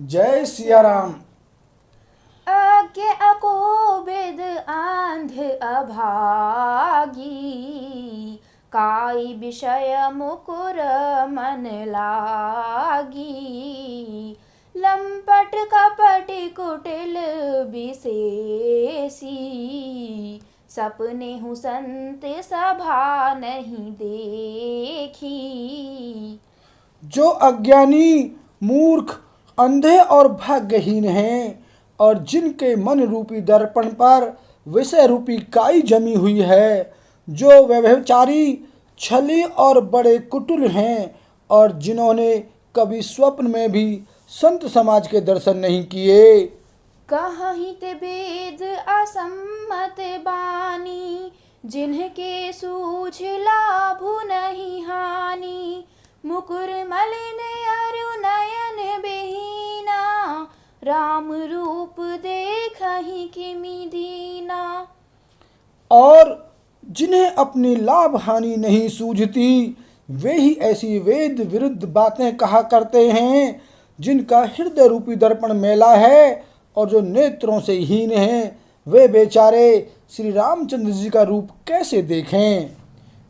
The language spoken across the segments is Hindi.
जय सिया राम। अज्ञ अकोविद अंध अभागी, काई विषय मुकुर मन लागी। लंपट कपट कुटिल विशेषी, सपने हूँ संत सभा नहीं देखी। जो अज्ञानी, मूर्ख, अंधे और भाग्यहीन हैं और जिनके मन रूपी दर्पण पर विषय रूपी काई जमी हुई है, जो व्यभिचारी, छली और बड़े कुटिल हैं और जिन्होंने कभी स्वप्न में भी संत समाज के दर्शन नहीं किए। कहीं ते वेद असम्मत बानी, जिनके सूझ लाभु नहीं हानि। मुकुर मलिन अरु नयन बेहीना, राम रूप देखहि किमि दीना। और जिन्हें अपनी लाभ हानि नहीं सूझती, वे ही ऐसी वेद विरुद्ध बातें कहा करते हैं जिनका हृदय रूपी दर्पण मैला है और जो नेत्रों से हीन हैं। वे बेचारे श्री रामचंद्र जी का रूप कैसे देखें।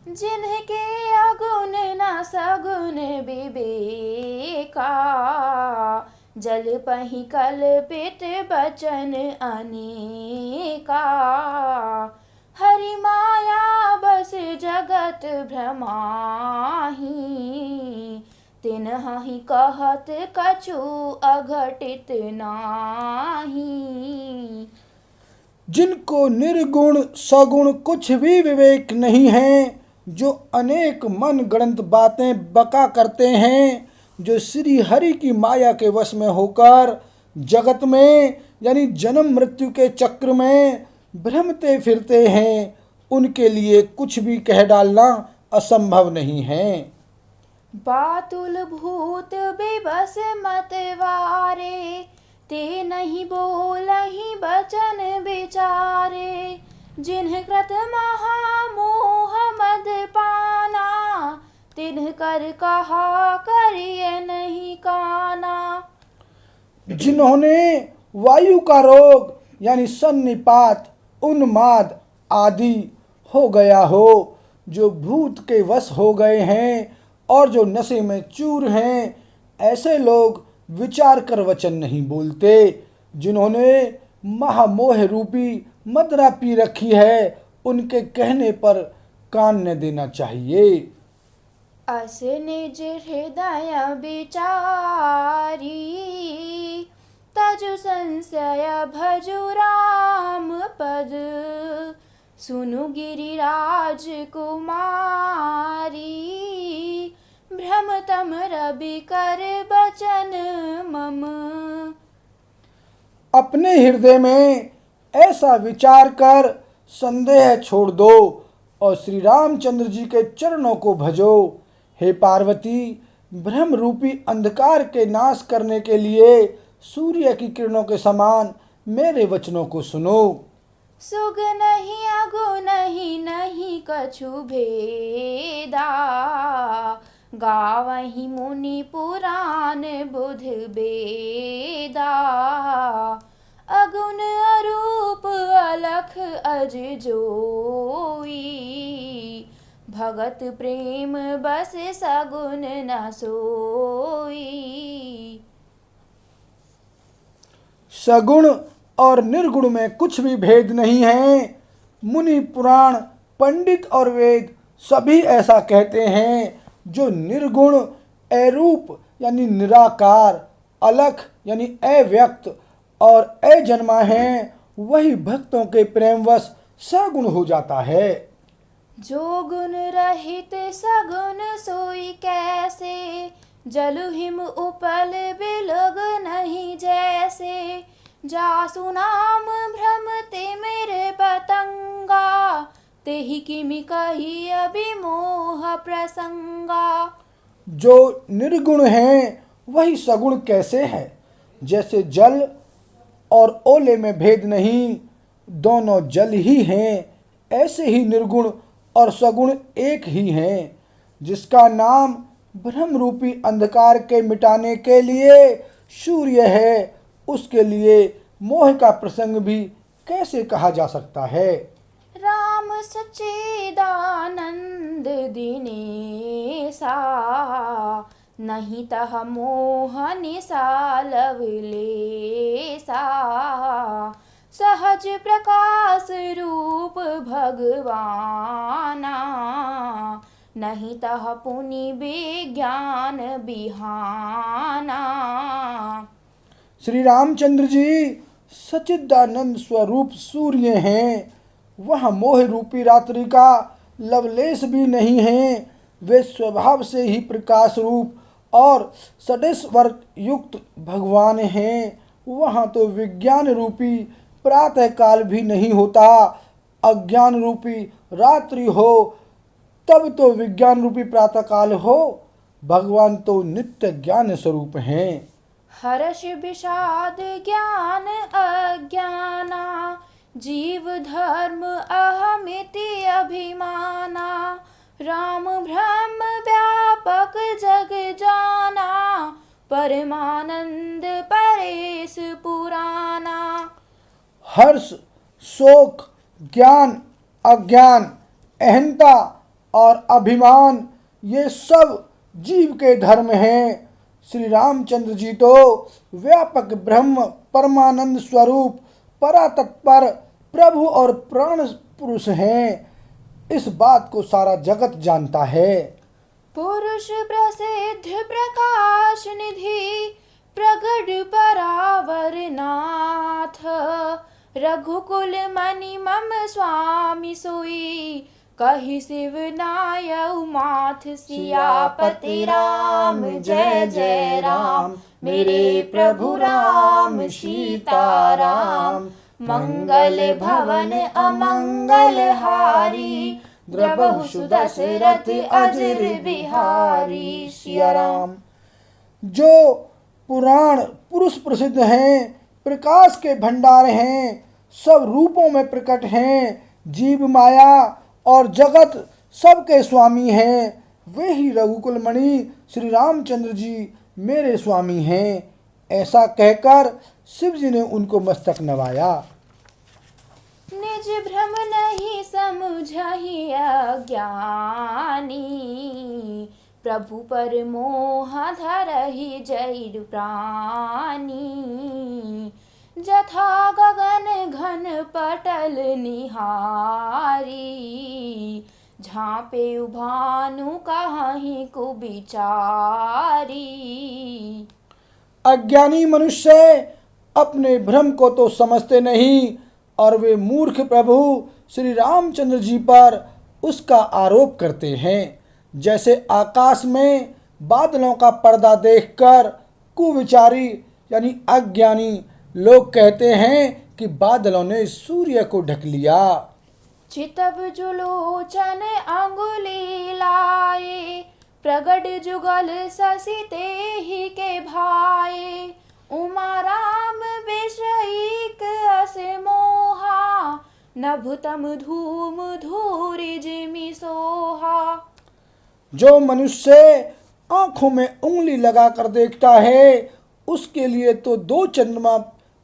जिनके अगुण न सगुण विवेका, जल पहि कल्पित बचन अनेका। हरि माया बस जगत भ्रमाही, तिन्हि कहत कछु अघटित नाही। जिनको निर्गुण सगुण कुछ भी विवेक नहीं है, जो अनेक मन गणंत बातें बका करते हैं, जो श्री हरि की माया के वश में होकर जगत में यानी जन्म मृत्यु के चक्र में भ्रमते फिरते हैं, उनके लिए कुछ भी कह डालना असंभव नहीं है। बातुल भूत बेबस मतवारे, ते नहीं बोलहि बचन विचारे। जिन्ह कृत महामोह मद पाना, तिन्ह कर कहा करिए नहीं काना। जिन्होंने वायु का रोग यानी सन्निपात, उन्माद आदि हो गया हो, जो भूत के वश हो गए हैं और जो नशे में चूर हैं, ऐसे लोग विचार कर वचन नहीं बोलते। जिन्होंने महामोह रूपी मदरा पी रखी है, उनके कहने पर कान न देना चाहिए। अस निज हृदय विचारी, तजु संशय भजु राम पद। सुनु गिरिराज कुमारी, भ्रमतम रवि कर बचन मम। अपने हृदय में ऐसा विचार कर संदेह छोड़ दो और श्री रामचंद्र जी के चरणों को भजो। हे पार्वती, भ्रम रूपी अंधकार के नाश करने के लिए सूर्य की किरणों के समान मेरे वचनों को सुनो। सुग नहीं अगु नहीं नहीं कछु भेदा, गावहि मुनि पुराण बुध बेदा। अगुण अरूप अलख अज जोई, भगत प्रेम बस सगुन न सोई। सगुण और निर्गुण में कुछ भी भेद नहीं है। मुनि पुराण, पंडित और वेद सभी ऐसा कहते हैं। जो निर्गुण, अरूप यानी निराकार, अलख यानी अव्यक्त और अजन्मा है, वही भक्तों के प्रेमवश सगुण हो जाता है। जो गुण रहित सगुण सोई कैसे, जलु हिम उपल बिलग नहीं जैसे। जासु नाम भ्रमते मेरे पतंगा, तेहि किमि कही अभिमोह प्रसंगा। जो निर्गुण है वही सगुण कैसे है। जैसे जल और ओले में भेद नहीं, दोनों जल ही हैं, ऐसे ही निर्गुण और सगुण एक ही हैं। जिसका नाम भ्रम रूपी अंधकार के मिटाने के लिए सूर्य है, उसके लिए मोह का प्रसंग भी कैसे कहा जा सकता है। राम सच्चिदानंद दिनेसा, नहीं तह मोह निसा लवलेसा। सहज प्रकाश रूप भगवाना, नहीं तह पुनि विज्ञान बिहाना। श्री रामचंद्र जी सच्चिदानंद स्वरूप सूर्य हैं। वह मोह रूपी रात्रि का लवलेश भी नहीं है। वे स्वभाव से ही प्रकाश रूप और षडेश्वर युक्त भगवान हैं। वहाँ तो विज्ञान रूपी प्रातः काल भी नहीं होता। अज्ञान रूपी रात्रि हो तब तो विज्ञान रूपी प्रातः काल हो। भगवान तो नित्य ज्ञान स्वरूप हैं। हर्ष विषाद ज्ञान अज्ञाना, जीव धर्म अहमिति अभिमाना। राम ब्रह्म व्यापक जग जाना, परमानंद परेश पुराना। हर्ष, शोक, ज्ञान, अज्ञान, अहंता और अभिमान, ये सब जीव के धर्म हैं। श्री रामचंद्र जी तो व्यापक ब्रह्म परमानंद स्वरूप परातत्पर प्रभु और प्राण पुरुष हैं। इस बात को सारा जगत जानता है। पुरुष प्रसिद्ध प्रकाश निधि, प्रगट परावर नाथ। रघुकुल मणि मम स्वामी सोई, कहि शिव नायउ माथ। सियापति राम जय जय राम, मेरे प्रभु राम सीताराम। मंगल भवन अमंगल हारी, द्रबहु सुदशरथ अजर बिहारी। सिया राम। जो पुराण पुरुष प्रसिद्ध हैं, प्रकाश के भंडार हैं, सब रूपों में प्रकट हैं, जीव माया और जगत सबके स्वामी हैं, वे ही रघुकुल मणि श्री रामचंद्र जी मेरे स्वामी हैं। ऐसा कहकर शिव जी ने उनको मस्तक नवाया। निज भ्रम नहीं समझहि अज्ञानी, प्रभु पर मोह धरहि जैर प्राणी। जथा गगन घन पटल निहारी, झाँपे भानु कहीं कुबिचारी। अज्ञानी मनुष्य अपने भ्रम को तो समझते नहीं और वे मूर्ख प्रभु श्री रामचंद्र जी पर उसका आरोप करते हैं। जैसे आकाश में बादलों का पर्दा देखकर कुविचारी यानी अज्ञानी लोग कहते हैं कि बादलों ने सूर्य को ढक लिया। चितव जुलोचन अंगुली लाए, प्रगट जुगल शशि तेहि के भाए। उमा राम विषयिक अस मोहा, नभुतम धूम धूरि जिमि सोहा। जो मनुष्य आंखों में उंगली लगाकर देखता है, उसके लिए तो दो चंद्रमा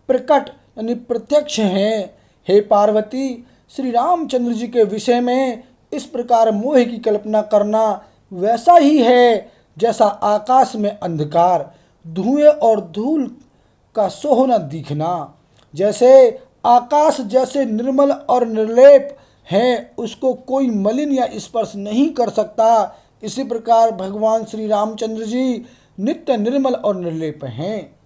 प्रकट यानी प्रत्यक्ष हैं। हे पार्वती, श्री रामचंद्र जी के विषय में इस प्रकार मोह की कल्पना करना वैसा ही है जैसा आकाश में अंधकार, धुएं और धूल का सोहना दिखना। जैसे आकाश जैसे निर्मल और निर्लेप है, उसको कोई मलिन या स्पर्श नहीं कर सकता, इसी प्रकार भगवान श्री रामचंद्र जी नित्य निर्मल और निर्लेप हैं।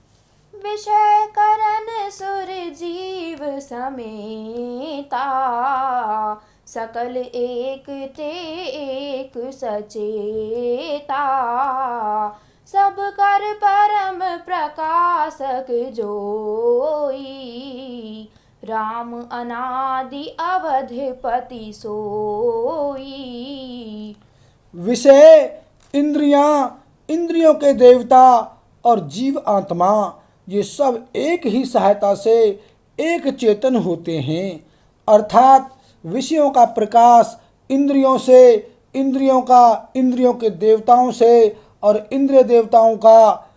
विषय करन सुर जीव समेता, सकल एक ते एक सचेता। सब कर परम प्रकाशक जोई, राम अनादि अवधपति सोई। विषय, इंद्रियां, इंद्रियों के देवता और जीव आत्मा, ये सब एक ही सहायता से एक चेतन होते हैं। अर्थात विषयों का प्रकाश इंद्रियों से, इंद्रियों का इंद्रियों के देवताओं से और इंद्रिय देवताओं का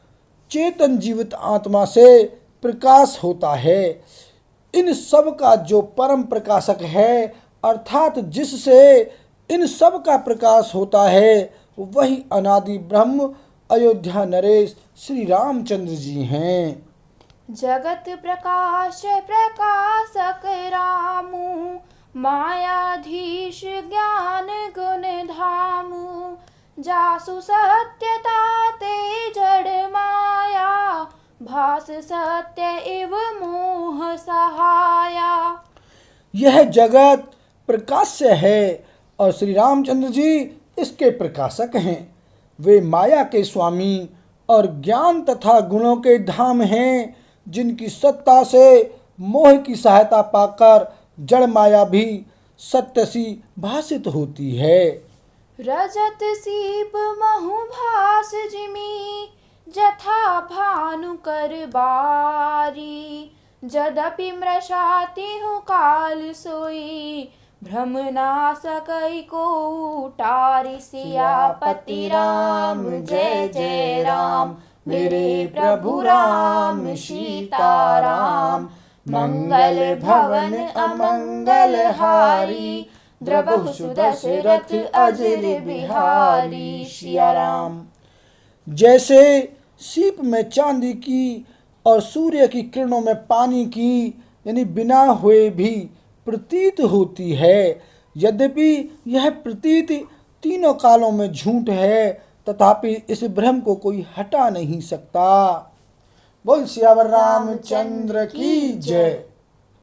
चेतन जीवित आत्मा से प्रकाश होता है। इन सब का जो परम प्रकाशक है अर्थात जिससे इन सब का प्रकाश होता है वही अनादि ब्रह्म अयोध्या नरेश श्री रामचंद्र जी हैं। जगत प्रकाश प्रकाशक रामू, मायाधीश ज्ञान गुण धामू। जासु सत्यता ते जड़ माया, भास सत्य इव मोह सहाया। यह जगत प्रकाश्य है और श्री रामचंद्र जी इसके प्रकाशक हैं। वे माया के स्वामी और ज्ञान तथा गुणों के धाम हैं, जिनकी सत्ता से मोह की सहायता पाकर जड़ माया भी सत्य सी भासित होती है। रजत सीप महु भास जिमी, जथा भानु कर बारी। जदपि मृषाति हूँ काल सोई, भ्रम ना सकई को टारी। सियापति राम जय जय राम, मेरे प्रभु राम सीता राम। मंगल भवन अमंगल हारी, द्रवहु सुदशरथ अजर बिहारी। सिया राम। जैसे सीप में चांदी की और सूर्य की किरणों में पानी की यानी बिना हुए भी प्रतीत होती है, यद्यपि यह प्रतीति तीनों कालों में झूठ है, तथापि इस भ्रम को कोई हटा नहीं सकता। बोल सियावर रामचंद्र की जय।